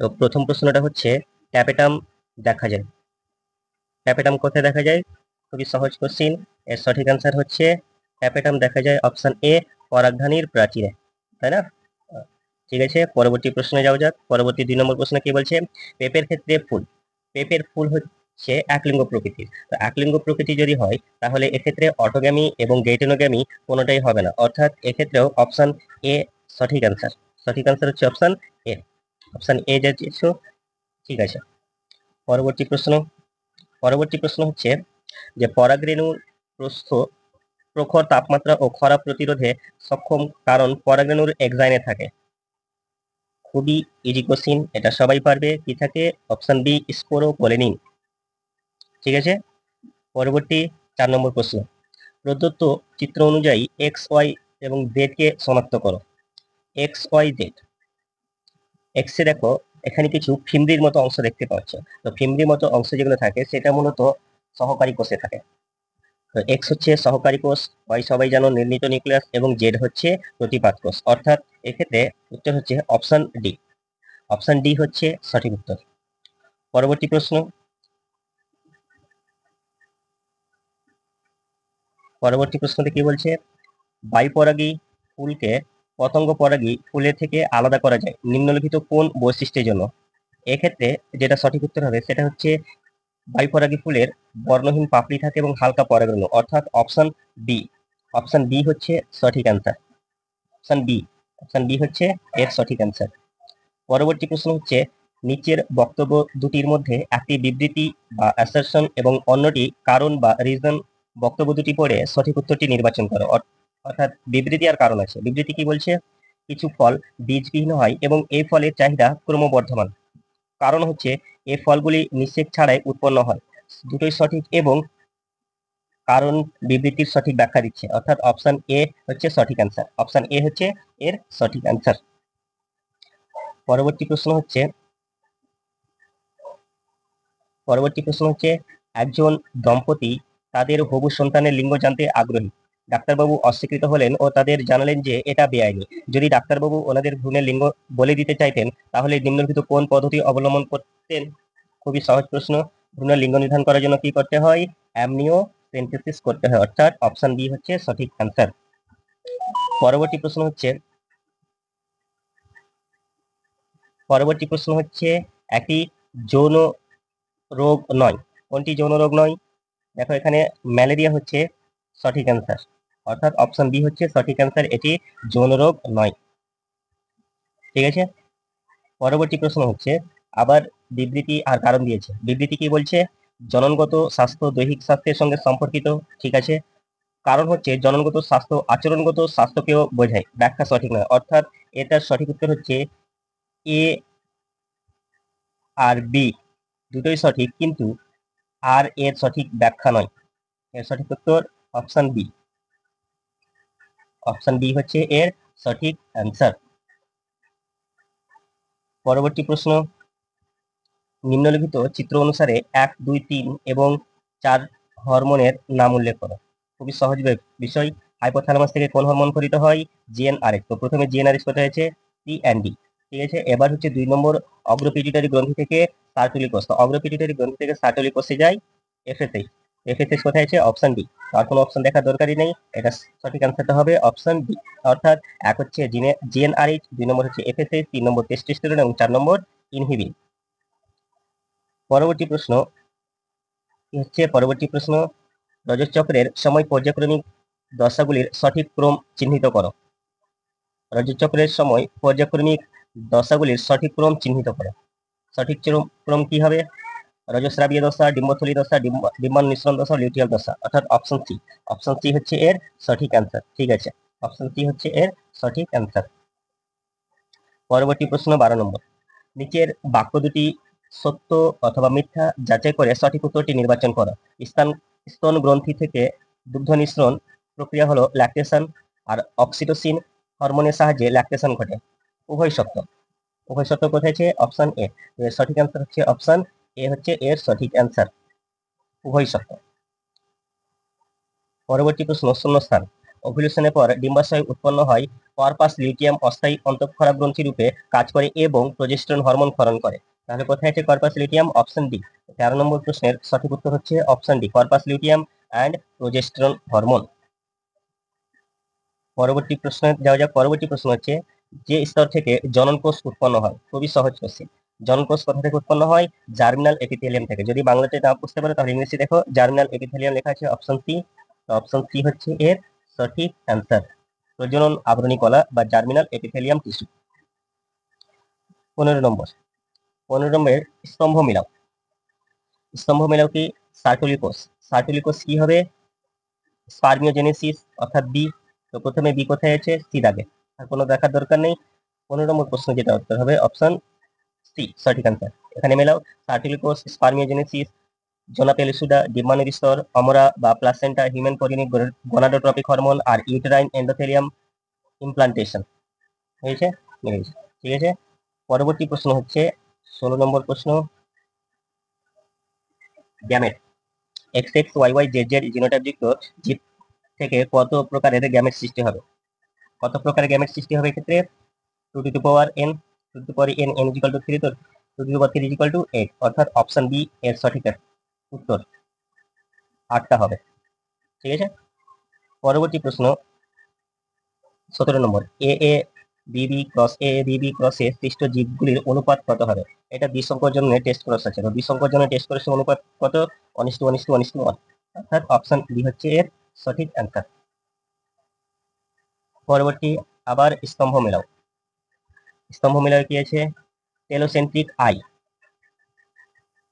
তো প্রথম প্রশ্নটা হচ্ছে ট্যাপেটাম দেখা যায়। ট্যাপেটাম কোথায় দেখা যায়? খুবই সহজ কোশ্চিন। এর সঠিক অ্যান্সার হচ্ছে ট্যাপেটাম দেখা যায় অপশন এ, পরাগধানীর প্রাচীরে, তাই না? ঠিক আছে, পরবর্তী প্রশ্নে যাওয়া যাক। পরবর্তী 2 নম্বর প্রশ্ন কি বলছে? পেঁপের ক্ষেত্রে ফুল। পেঁপের ফুল হচ্ছে একলিঙ্গ প্রকৃতির। তো একলিঙ্গ প্রকৃতি যদি হয় তাহলে এক্ষেত্রে অটোগ্যামি এবং গেইটোনোগ্যামি কোনোটাই হবে না, অর্থাৎ এক্ষেত্রেও অপশন এ সঠিক অ্যান্সার। সঠিক অ্যান্সার হচ্ছে অপশন এ। অপশন এ যাচ্ছো, ঠিক আছে। পরবর্তী প্রশ্ন হচ্ছে যে পরাগরেণুর প্রস্থ প্রখর তাপমাত্রা ও খরা প্রতিরোধে সক্ষম, কারণ পরাগরেণুর এক্সাইনে থাকে। খুবই ইজি কোশ্চিন, এটা সবাই পারবে। কি থাকে? Option B, sporopollenin. ঠিক আছে, পরবর্তী 4 নম্বর প্রশ্ন। প্রদত্ত চিত্র অনুযায়ী এক্স, ওয়াই এবং জেড কে শনাক্ত করো। X, Y, Z. এক্স এ দেখো এখানে কিছু ফিমরির মতো অংশ দেখতে পাচ্ছ। তো ফিমরির মতো অংশ যেগুলো থাকে সেটা মূলত সহকারী কোষে থাকে। তো এক্স হচ্ছে সহকারী কোষ, ওয়াই সবাই জানো নির্মিত নিউক্লিয়াস, এবং জেড হচ্ছে প্রতিপাদ কোষ। অর্থাৎ এক্ষেত্রে উত্তর হচ্ছে অপশন ডি। অপশন ডি হচ্ছে সঠিক উত্তর। পরবর্তী প্রশ্ন পরবর্তী কি বলছে? বাইপরাগী ফুলকে পতঙ্গ পরাগী ফুলের থেকে আলাদা করা যায় নিম্নলিখিত কোন বৈশিষ্ট্যের জন্য? এক্ষেত্রে যেটা সঠিক উত্তর হবে সেটা হচ্ছে বাইপরাগী ফুলের বর্ণহীন পাপড়ি থাকে এবং হালকা পরাগরেণু, অর্থাৎ অপশন বি। অপশন বি হচ্ছে সঠিক answer. Option B. Option B হচ্ছে এর সঠিক অ্যান্সার। পরবর্তী প্রশ্ন হচ্ছে নিচের বক্তব্য দুটির মধ্যে একটি বিবৃতি বা অ্যাসারশন এবং অন্যটি কারণ বা রিজন। বক্তব্য দুটি পড়ে সঠিক উত্তরটি নির্বাচন করো। অর্থাৎ বিবৃতি আর কারণ আছে। বিবৃতি কি বলছে? কিছু ফল বীজবিহীন হয় এবং এই ফলের চাহিদা ক্রমবর্ধমান। কারণ হচ্ছে এই ফলগুলি নিষেক ছাড়াই উৎপন্ন হয়। দুটোই সঠিক, এবং কারণ বিবৃতির সঠিক ব্যাখ্যা দিচ্ছে, অর্থাৎ অপশন এ হচ্ছে সঠিক অ্যান্সার। অপশন এ হচ্ছে এর সঠিক অ্যান্সার। পরবর্তী প্রশ্ন হচ্ছে একজন দম্পতি তাদের হবু সন্তানের লিঙ্গ জানতে আগ্রহী। ডাক্তারবাবু অস্বীকৃত হলেন ও তাদের জানালেন যে এটা বেআইনি। যদি ডাক্তারবাবু ওনাদের ভ্রূণের লিঙ্গ বলে দিতে চাইতেন তাহলে নিম্নলিখিত কোন পদ্ধতি অবলম্বন করতেন? খুবই সহজ প্রশ্ন। ভ্রূণের লিঙ্গ নির্ধারণ করার জন্য কি করতে হয়? অ্যামনিও সেন্থেসিস করতে হয়, অর্থাৎ অপশন বি হচ্ছে সঠিক অ্যান্সার। পরবর্তী প্রশ্ন হচ্ছে একটি যৌন রোগ নয়। কোনটি যৌন রোগ নয়? দেখো এখানে ম্যালেরিয়া হচ্ছে সঠিক অ্যান্সার, অর্থাৎ অপশন বি হচ্ছে সঠিক অ্যান্সার। এটি যৌন রোগ নয়। ঠিক আছে, পরবর্তী প্রশ্ন হচ্ছে আবার বিবৃতি আর কারণ দিয়েছে। বিবৃতি কি বলছে? জননগত স্বাস্থ্য দৈহিক স্বাস্থ্যের সঙ্গে সম্পর্কিত। ঠিক আছে, কারণ হচ্ছে জননগত স্বাস্থ্য আচরণগত স্বাস্থ্যকেও বোঝায়। ব্যাখ্যা সঠিক নয়, অর্থাৎ এটার সঠিক উত্তর হচ্ছে এ আর বি দুটোই সঠিক, কিন্তু আর এর সঠিক ব্যাখ্যা নয়। এর সঠিক উত্তর অপশন বি। অপশন বি হচ্ছে এর সঠিক অ্যান্সার। পরবর্তী প্রশ্ন, নিম্নলিখিত চিত্র অনুসারে 1, 2, 3 এবং 4 হরমোনের নাম উল্লেখ করো। খুবই সহজ বিষয়। হাইপোথ্যালামাস থেকে কোন হরমোন খরিত হয়? জিএনআরএইচ। তো প্রথমে জিএনআরএইচ কোথায় আছে? C and D. ঠিক আছে, এবার হচ্ছে 2 নম্বর, অগ্রপিটুইটারি গ্রন্থি থেকে সার্টুলি কোষ। তো অগ্রপিটুইটারি গ্রন্থি থেকে সার্টুলি কোষে যায় এফএসএইচ। এফএসএইচ কোথায় আছে? Option D. আর কোনো অপশন দেখার দরকারই নেই, এটা সঠিক অ্যান্সারটা হবে অপশন ডি। অর্থাৎ এক হচ্ছে জিএনআরএইচ, 2 নম্বর হচ্ছে এফএসএইচ, 3 নম্বর টেস্টোস্টেরন এবং 4 নম্বর ইনহিবিন। পরবর্তী প্রশ্ন, রজতচক্রের সময় পর্যায়ক্রমিক দশাগুলির সঠিক ক্রম চিহ্নিত করো। রজতচক্রের সময় পর্যায়ক্রমিক দশাগুলির সঠিক ক্রম চিহ্নিত করো। সঠিক ক্রম কি হবে? রজস্রাবীয় দশা, ডিম্বথলি দশা, ডিম্বাণু নিঃসরণ দশা, লিউটিয়াল দশা, অর্থাৎ অপশন সি। অপশন সি হচ্ছে এর সঠিক অ্যান্সার। ঠিক আছে, অপশন সি হচ্ছে এর সঠিক অ্যান্সার। পরবর্তী প্রশ্ন 12 নম্বর, নিচের বাক্য দুটি সত্য অথবা মিথ্যা যাচাই করে সঠিক উত্তরটি নির্বাচন করো। স্তন গ্রন্থি থেকে দুগ্ধ নিঃসরণ প্রক্রিয়া হলো ল্যাকটেশন, আর অক্সিটোসিন হরমোনের সাহায্যে ল্যাকটেশন ঘটে। উভয় সত্য। উভয় সত্য কোথায় আছে? Option A. এর সঠিক অ্যান্সার হচ্ছে অপশন এ হচ্ছে এর সঠিক অ্যান্সার। উভয় সত্য। পরবর্তী প্রশ্ন, শূন্যস্থান। ওভ্যুলেশনের পর ডিম্বাশয় উৎপন্ন হয় কর্পাস লিউটিয়াম অস্থায়ী অন্তঃক্ষরা গ্রন্থি রূপে কাজ করে এবং প্রজেস্টেরন হরমোন ক্ষরণ করে। তাহলে কোথায় আছে কর্পাস লিউটিয়াম? Option D. 13 নম্বর প্রশ্নের সঠিক উত্তর হচ্ছে option D, corpus luteum and progesterone hormone. পরবর্তী প্রশ্নে যাওয়া যাক। পরবর্তী প্রশ্ন হচ্ছে, যে স্তর থেকে জনন কোষ উৎপন্ন হয়? খুবই সহজ কোশ্চেন। জনন কোষ কোথা থেকে উৎপন্ন হয়? জার্মিনাল এপিথেলিয়াম থেকে। যদি বাংলাতে না বুঝতে পারো তাহলে ইংলিশে দেখো, জার্মিনাল এপিথেলিয়াম লেখা আছে অপশন সি। অপশন সি হচ্ছে এর সঠিক অ্যান্সার, প্রজনন আবরণী কলা বা জার্মিনাল এপিথেলিয়াম টিস্যু। 15 নম্বর, 15 নম্বরের স্তম্ভ মিলাও। স্তম্ভ মিলাও কি? সার্টুলি কোষ। সার্টুলি কোষ কি হবে? স্পার্মিওজেনেসিস অর্থাৎ বি। তো প্রথমে বি কোথায় আছে? সি দাগে, আর কোনো দেখার দরকার নেই। 15 নম্বর প্রশ্ন যেটা উত্তর হবে অপশন সি, সঠিক আনসার। এখানে মেলাও সার্টুলি কোষ, স্পার্মিওজেনেসিস, জোনা পেলিসুডা, ডিম্বাণুর স্তর, অমরা বা প্লাসেন্টা, হিউম্যান কোরিনিক গনাডোট্রপিক হরমোন আর ইউটেরাইন এন্ডোথেলিয়াম ইমপ্লান্টেশন। হয়েছে? মিলেছে, ঠিক আছে। পরবর্তী প্রশ্ন হচ্ছে 16 নম্বর প্রশ্ন, gamete. X X Y Y Z Z জিনোটাইপযুক্ত জীব থেকে কত প্রকারের গ্যামেট সৃষ্টি হবে? কত প্রকারের গ্যামেট সৃষ্টি হবে এক্ষেত্রে? 2 to the power n, 2 to the power n, n equal to 3, তো 2 to the power 3 equal to 8, অর্থাৎ অপশন বি এর সঠিক উত্তর 8টা হবে, ঠিক আছে। পরবর্তী প্রশ্ন 17 নম্বর, এ এ বিবি ক্রস এ বিবি ক্রসে সৃষ্ট জীবগুলির অনুপাত কত হবে? এটা বিসংকরজনে টেস্ট ক্রস আছে, তো বিসংকরজনে টেস্ট ক্রসের অনুপাত কত? 1:1:1:1, অর্থাৎ অপশন বি হচ্ছে এর সঠিক অ্যান্সার। পরবর্তী আবার স্তম্ভ মেলাও। স্তম্ভ মেলাও কি আছে? Telocentric I.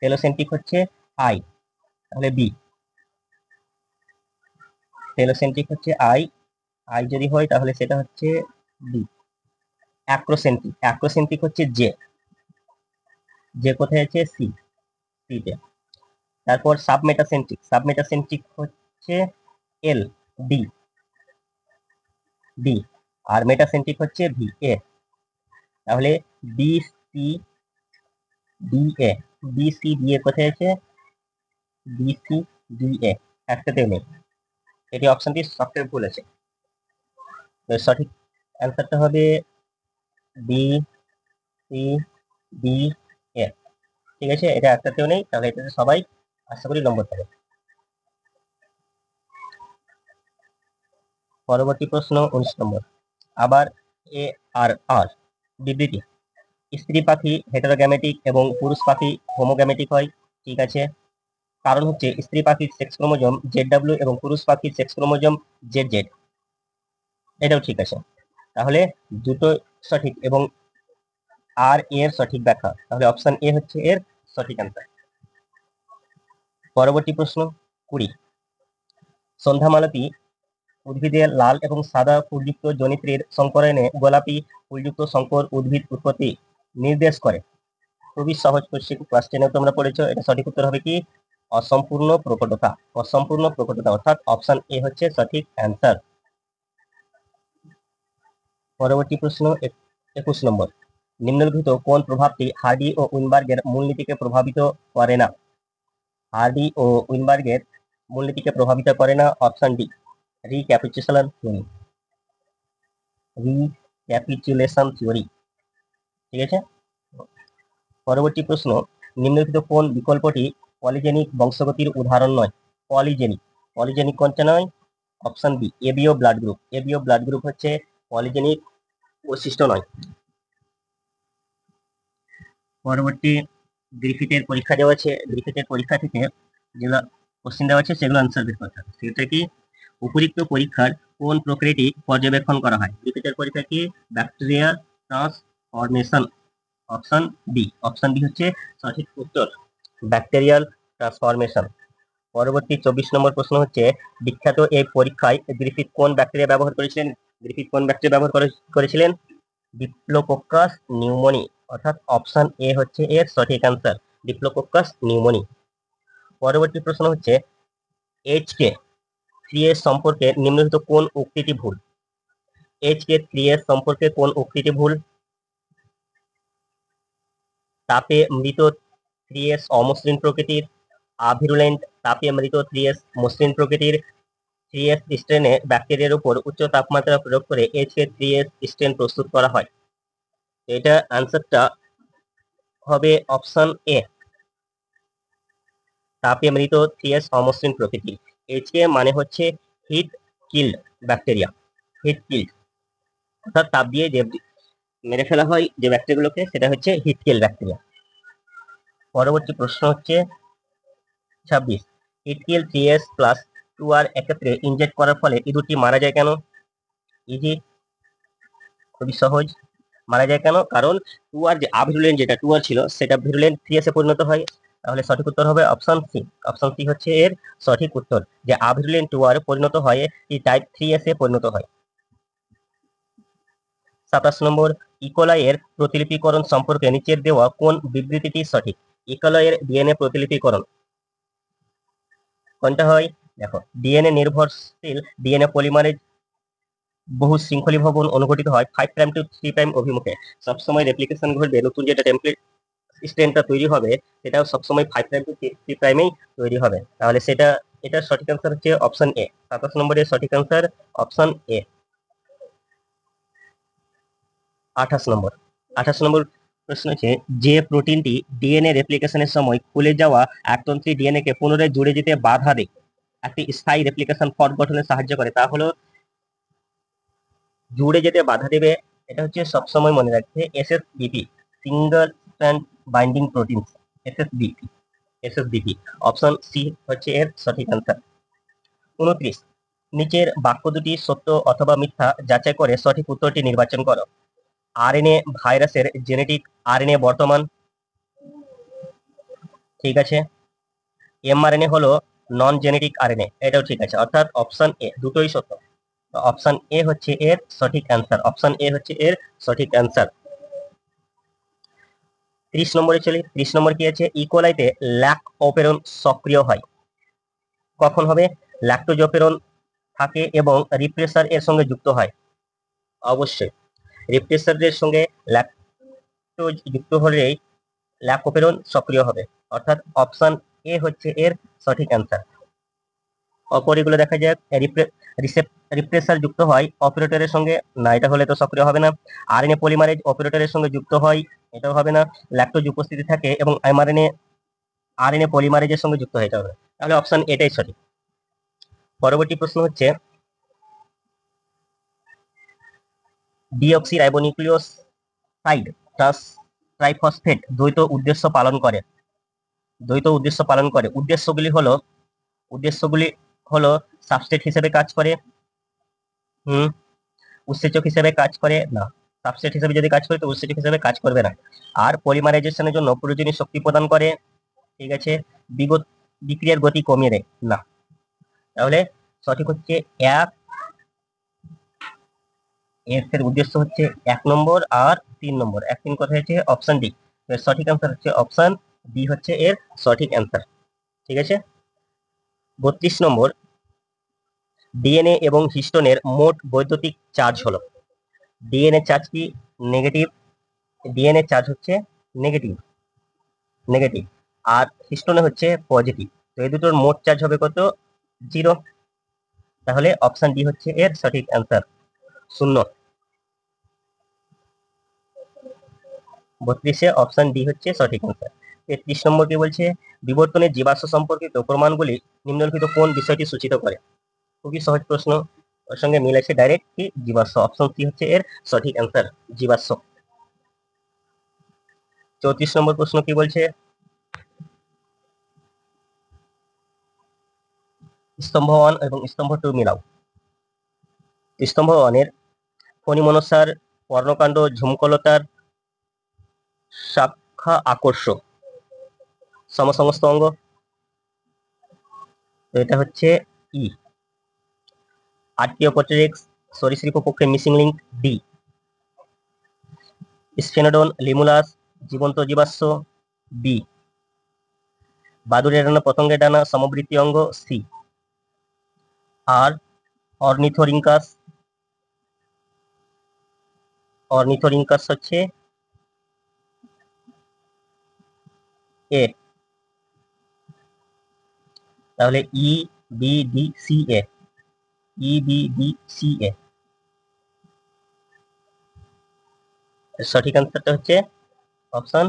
টেলোসেন্ট্রিক হচ্ছে আই, তাহলে বি। টেলোসেন্ট্রিক হচ্ছে আই, আই যদি হয় তাহলে সেটা হচ্ছে বি। অ্যাক্রোসেন্ট্রিক, অ্যাক্রোসেন্ট্রিক হচ্ছে জে। জে কোথায় আছে? সি, সিতে। তারপর সাবমেটাসেন্ট্রিক, সাবমেটাসেন্ট্রিক হচ্ছে এল, ডি, ডি। আর মেটাসেন্ট্রিক হচ্ছে ভি, এ। তাহলে B C D A, B C D A কোথায় আছে? বি সি ডি এ একটাতেও নেই, এটি অপশনটি সবথেকে ভুল আছে। তো সঠিক অ্যান্সারটা হবে বি সি ডি এ, ঠিক আছে। এটা একটাতেও নেই, তাহলে এটাতে সবাই আশা করি নম্বর পাবে। পরবর্তী প্রশ্ন 19 নম্বর, আবার এ আর আর বিবৃতি। স্ত্রী পাখি হেটারোগ্যামেটিক এবং পুরুষ পাখি হোমোগ্যামেটিক হয়, ঠিক আছে। কারণ হচ্ছে স্ত্রী পাখির সেক্স ক্রোমোজোম ZW এবং পুরুষ পাখির সেক্স ক্রোমোজোম ZZ, এটাও ঠিক আছে। তাহলে দুটো সঠিক এবং আর এর সঠিক ব্যাখ্যা, তাহলে অপশন এ হচ্ছে এর সঠিক অ্যান্সার। পরবর্তী প্রশ্ন 20, সন্ধ্যামালতী উদ্ভিদের লাল এবং সাদা ফুলযুক্ত জনিত্রীর সংকরণে গোলাপি ফুলযুক্ত সংকর উদ্ভিদ উৎপত্তি নির্দেশ করে। খুবই সহজ কোশ্চেন, ক্লাস 10 তোমরা পড়েছো। এটা সঠিক উত্তর হবে কি? অসম্পূর্ণ প্রকটতা, অসম্পূর্ণ প্রকটতা, অর্থাৎ অপশন এ হচ্ছে সঠিক অ্যান্সার। পরবর্তী প্রশ্ন 21 নম্বর, নিম্নলিখিত কোন প্রভাবটি হার্ডি ও উইনবার্গের মূলনীতিকে প্রভাবিত করে না? হার্ডি ও উইনবার্গের মূলনীতিকে প্রভাবিত করে না, অপশন ডি রিক্যাপিচুলেশন থিওরি, রিক্যাপিচুলেশন থিওরি, ঠিক আছে। পরবর্তী প্রশ্ন, নিম্নলিখিত কোন বিকল্পটি পলিজেনিক বংশগতির উদাহরণ নয়? পলিজেনিক, পলিজেনিক কোনটা নয়? Option B ABO blood group, ABO blood group হচ্ছে পলিজেনিক বৈশিষ্ট্য নয়। পরবর্তী গ্রিফিথের পরীক্ষা দেওয়া আছে, গ্রিফিথের পরীক্ষা থেকে যেগুলো কোশ্চেন দেওয়া আছে সেগুলো আনসার বের করতে হবে। সেটা কি? উপযুক্ত পরীক্ষার কোন প্রক্রিয়াটি পর্যবেক্ষণ করা হয়? গ্রিফিথের পরীক্ষা কি? Bacteria transformation, option B, option B হচ্ছে সঠিক উত্তর, ব্যাকটেরিয়াল ট্রান্সফরমেশন। পরবর্তী 24 নম্বর প্রশ্ন হচ্ছে, বিখ্যাত এই পরীক্ষায় গ্রিফিথ কোন ব্যাকটেরিয়া ব্যবহার করেছিলেন? গ্রিফিথ কোন ব্যাকটেরিয়া ব্যবহার করেছিলেন? ডিপ্লোকোকাস নিউমোনি, অর্থাৎ অপশন এ হচ্ছে এর সঠিক অ্যান্সার, ডিপ্লোকোকাস নিউমোনি। পরবর্তী প্রশ্ন হচ্ছে, এইচকে 3S সম্পর্কে নিম্নলিখিত কোন উক্তিটি ভুল? এইচকে 3S সম্পর্কে কোন উক্তিটি ভুল? তাপে মৃত 3S অমসৃণ প্রকৃতির, আভিরুলেন্ট তাপে মৃত 3S মসৃণ প্রকৃতির, 3s স্ট্রেনে ব্যাকটেরিয়ার উপর উচ্চ তাপমাত্রা প্রয়োগ করে HA3s স্ট্রেন প্রস্তুত করা হয়। এটা আনসারটা হবে অপশন এ, তাপে মৃত 3s অমসৃণ প্রকৃতির। HA মানে হচ্ছে heat killed bacteria, heat killed অর্থাৎ তাপ দিয়ে যে মেরে ফেলা হয় যে ব্যাকটেরিয়াগুলোকে, সেটা হচ্ছে হিট কিল্ড ব্যাকটেরিয়া। পরবর্তী প্রশ্ন হচ্ছে 26, হিটকিল 3s প্লাস 2r একত্রে ইনজেক্ট করার ফলে ইঁদুরটি মারা যায় কেন? ইজি, খুবই সহজ। মারা যায় কেন? কারণ 2r যে আভিরুলেন্ট, যেটা 2r ছিল সেটা ভিরুলেন্ট 3s এ পরিণত হয়। তাহলে সঠিক উত্তর হবে অপশন সি। অপশন সি হচ্ছে এর সঠিক উত্তর, যে আভিরুলেন্ট 2r পরিণত হয় এই টাইপ 3s এ পরিণত হয়। 27 নম্বর, ইকোলাই এর প্রতিলিপিকরণ সম্পর্কে নিচের দেওয়া কোন বিবৃতিটি সঠিক? ইকোলাই এর ডিএনএ প্রতিলিপিকরণ কোনটা হয়? দেখো, ডিএনএ নির্ভরশীল ডিএনএ পলিমারেজ বহু শৃঙ্খলী ভবন অনুঘটিত হয় 5 প্রাইম টু 3 প্রাইম অভিমুখে। সবসময় রেপ্লিকেশন ঘটবে, নতুন যেটা টেমপ্লেট স্ট্রেনটা তৈরি হবে সেটাও সবসময় 5 প্রাইম টু 3 প্রাইমেই তৈরি হবে। তাহলে সেটা, এটা সঠিক অ্যান্সার হচ্ছে অপশন এ। 27 নম্বরের সঠিক অ্যান্সার অপশন এ। 28 নম্বর, 28 নম্বর প্রশ্ন হচ্ছে, যে প্রোটিনটি ডিএনএ রেপ্লিকেশনের সময় খুলে যাওয়া একতন্ত্রী ডিএনএ কে পুনরায় জুড়ে যেতে বাধা দেয়, একটি স্থায়ী রেপ্লিকেশন ফর্ক গঠনে সাহায্য করে, তা হলো জুড়ে যেতে বাধা দেবে, এটা হচ্ছে সবসময় মনে রাখবে SSBP, single strand binding protein, SSBP, SSBP. Option C হচ্ছে এর সঠিক অ্যান্সার। 29, নিচের বাক্য দুটি সত্য অথবা মিথ্যা যাচাই করে সঠিক উত্তরটি নির্বাচন করো। আরএনএ ভাইরাসের জেনেটিক আরএনএ বর্তমান, ঠিক আছে। এমআরএনএ হলো নন জেনেটিক আরএনএ, এটাও ঠিক আছে, অর্থাৎ অপশন এ দুটোই সত্য। অপশন এ হচ্ছে এর সঠিক অ্যান্সার, অপশন এ হচ্ছে এর সঠিক অ্যান্সার। 30 নম্বরে চলি। 30 নম্বর কি আছে? ইকোলাইতে ল্যাক অপেরন সক্রিয় হয় কখন হবে? ল্যাকটোজ অপেরন থাকে এবং রিপ্রেসার এর সঙ্গে যুক্ত হয়। অবশ্যই রিপ্রেসারের সঙ্গে ল্যাকটোজ যুক্ত হলেই ল্যাক অপেরন সক্রিয় হবে, অর্থাৎ অপশন এ হচ্ছে এর সঠিক অ্যান্সার। অপর দেখা যাক, রিপ্রেসার যুক্ত হয় অপারেটরের সঙ্গে, না এটা হলে তো সক্রিয় হবে না। আরএনএ পলিমারেজ অপারেটরের সঙ্গে যুক্ত হয়, এটাও হবে না। ল্যাকটোজ উপস্থিতি থাকে এবং এমআরএনএ আরএনএ পলিমারেজের সঙ্গে যুক্ত হয়, এটা হবে। তাহলে অপশন এটাই সঠিক। পরবর্তী প্রশ্ন হচ্ছে, ডিঅক্সি রাইবোনিউক্লিওসাইড ট্রাইফসফেট দ্বৈত উদ্দেশ্য পালন করে, উদ্দেশ্যগুলি হলো সাবস্ট্রেট হিসেবে কাজ করে, উৎসেচক হিসেবে কাজ করে না। সাবস্ট্রেট হিসেবে যদি কাজ করে তো উৎসেচক হিসেবে কাজ করবে না। আর পলিমারাইজেশনের জন্য প্রয়োজনীয় শক্তি প্রদান করে, ঠিক আছে। বিক্রিয়ার গতি কমিয়ে দেয় না। তাহলে সঠিক হচ্ছে এক, এর উদ্দেশ্য হচ্ছে 1 নম্বর আর 3 নম্বর, 1 3 কথা হচ্ছে অপশন ডি। সঠিক অ্যান্সার হচ্ছে অপশন ডি হচ্ছে এর সঠিক অ্যান্সার, ঠিক আছে। 32 নম্বর, ডিএনএ এবং হিস্টোনের মোট বৈদ্যুতিক চার্জ হলো। ডিএনএ চার্জ কি নেগেটিভ, ডিএনএ চার্জ হচ্ছে নেগেটিভ, নেগেটিভ, আর হিস্টোনে হচ্ছে পজিটিভ। তো এই দুটোর মোট চার্জ হবে কত? 0। তাহলে অপশন ডি হচ্ছে এর সঠিক অ্যান্সার, 0। 32-এ অপশন ডি হচ্ছে সঠিক অ্যান্সার। 33 নম্বর কি বলছে? বিবর্তনের জীবাশ্ম সম্পর্কিত প্রমাণগুলি নিম্নলিখিত কোন বিষয়টি সূচিত করে? খুবই সহজ প্রশ্ন, ওর সঙ্গে মিল আছে ডাইরেক্ট, কি জীবাশ্ম। অপশন সি হচ্ছে এর সঠিক অ্যান্সার, জীবাশ্ম। 34 নম্বর প্রশ্ন কি বলছে? স্তম্ভ 1 এবং স্তম্ভ 2 মিলাও। স্তম্ভ 1-এর ফণিমনসার পর্ণকাণ্ড ঝুমকলতার শাখা আকর্ষ সমসমস্ত অঙ্গ, তো এটা হচ্ছে ই। আর্কিওপটেরিক্স সরীসৃপ পক্ষে মিসিং লিঙ্ক, ডি। স্ফেনোডন লিমুলাস জীবন্ত জীবাশ্ম, বি। বাদুড়ের ডানা পতঙ্গের ডানা সমবৃত্তি অঙ্গ, সি। আর অর্নিথোরিঙ্কাস, অর্নিথোরিঙ্কাস হচ্ছে এ। তাহলে ই, বি, ডি, সি, এ। EBDCA। সঠিক আনসারটা হচ্ছে অপশন